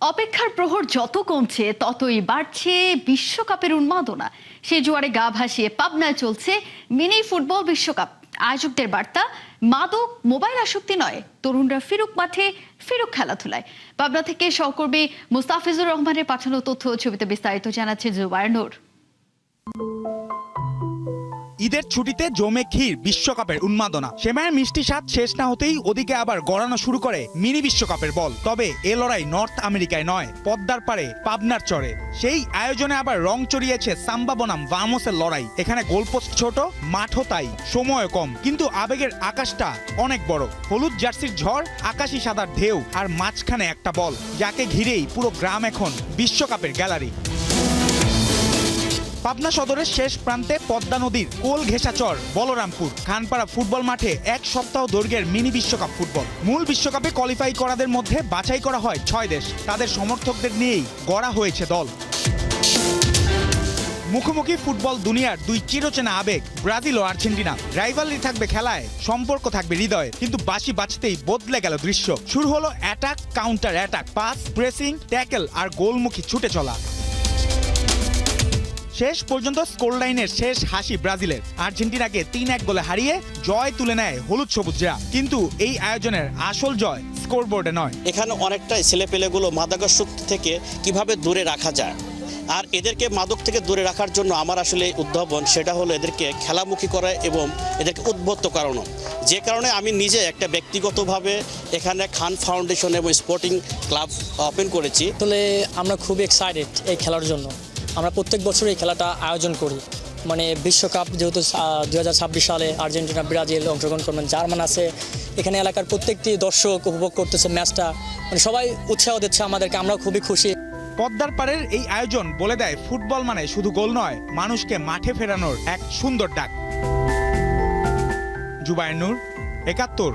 অপেক্ষার প্রহর যত কমছে ততই বাড়ছে বিশ্বকাপের উন্মাদনা। সে জোয়ারে গা ভাসিয়ে পাবনায় চলছে মিনি ফুটবল বিশ্বকাপ। আয়োজকদের বার্তা, মাদক মোবাইল আসক্তি নয়, তরুণরা ফিরুক মাঠে, ফিরুক খেলাধুলায়। পাবনা থেকে সহকর্মী মুস্তাফিজুর রহমানের পাঠানো তথ্য ছবিতে বিস্তারিত জানাচ্ছে জুবায়ের নূর। ঈদের ছুটিতে জমে ক্ষীর বিশ্বকাপের উন্মাদনা। সেমায়ের মিষ্টি স্বাদ শেষ না হতেই ওদিকে আবার গড়ানো শুরু করে মিনি বিশ্বকাপের বল। তবে এ লড়াই নর্থ আমেরিকায় নয়, পদ্মার পারে পাবনার চরে। সেই আয়োজনে আবার রং চড়িয়েছে সাম্বা বনাম ভামোসের লড়াই। এখানে গোলপোস্ট ছোট, মাঠও তাই, সময় কম, কিন্তু আবেগের আকাশটা অনেক বড়। হলুদ জার্সির ঝড়, আকাশি সাদার ঢেউ, আর মাঝখানে একটা বল, যাকে ঘিরেই পুরো গ্রাম এখন বিশ্বকাপের গ্যালারি। পাবনা সদরের শেষ প্রান্তে পদ্মা নদীর কোল ঘেঁষা চর বলরামপুর খানপাড়া ফুটবল মাঠে এক সপ্তাহ দৈর্ঘ্যের মিনি বিশ্বকাপ ফুটবল। মূল বিশ্বকাপে কোয়ালিফাই করাদের মধ্যে বাছাই করা হয় 6 দেশ। তাদের সমর্থকদের নিয়েই গড়া হয়েছে দল। মুখোমুখি ফুটবল দুনিয়ার দুই চিরচেনা আবেগ, ব্রাজিল ও আর্জেন্টিনা। রাইভালরি থাকবে খেলায়, সম্পর্ক থাকবে হৃদয়ে, কিন্তু বাঁশি বাজতেই বদলে গেল দৃশ্য। শুরু হলো attack, counter attack, pass, pressing, tackle আর গোলমুখী ছুটে চলা। শেষ পর্যন্ত স্কোর লাইনের শেষ হাসি ব্রাজিলের। আর্জেন্টিনাকে 3-1 গোলে হারিয়ে জয় তুলে নেয় হলুদ সবুজরা। কিন্তু এই আয়োজনের আসল জয় স্কোরবোর্ডে নয়। এখানে অনেকটাই ছেলেপেলেগুলো মাদকাসক্তি থেকে কিভাবে দূরে রাখা যায়, আর এদেরকে মাদক থেকে দূরে রাখার জন্য আমার আসলে উদ্ভাবন, সেটা হলো এদেরকে খেলামুখী করা এবং এদেরকে উদ্বুদ্ধ করানো। যে কারণে আমি নিজে একটা ব্যক্তিগতভাবে এখানে খান ফাউন্ডেশন এবং স্পোর্টিং ক্লাব ওপেন করেছি। আসলে আমরা খুবই এক্সাইটেড এই খেলার জন্য। আমরা প্রত্যেক বছর এই খেলাটা আয়োজন করি। মানে বিশ্বকাপ যেহেতু 2026 সালে আর্জেন্টিনা ব্রাজিল অংশগ্রহণ করবেন, জার্মান আছে, এখানে এলাকার প্রত্যেকটি দর্শক উপভোগ করতেছে ম্যাচটা, মানে সবাই উৎসাহ দিচ্ছে আমাদেরকে, আমরা খুবই খুশি। পদ্মার পাড়ের এই আয়োজন বলে দেয় ফুটবল মানে শুধু গোল নয়, মানুষকে মাঠে ফেরানোর এক সুন্দর ডাক। জুবায়ের নূর, 71।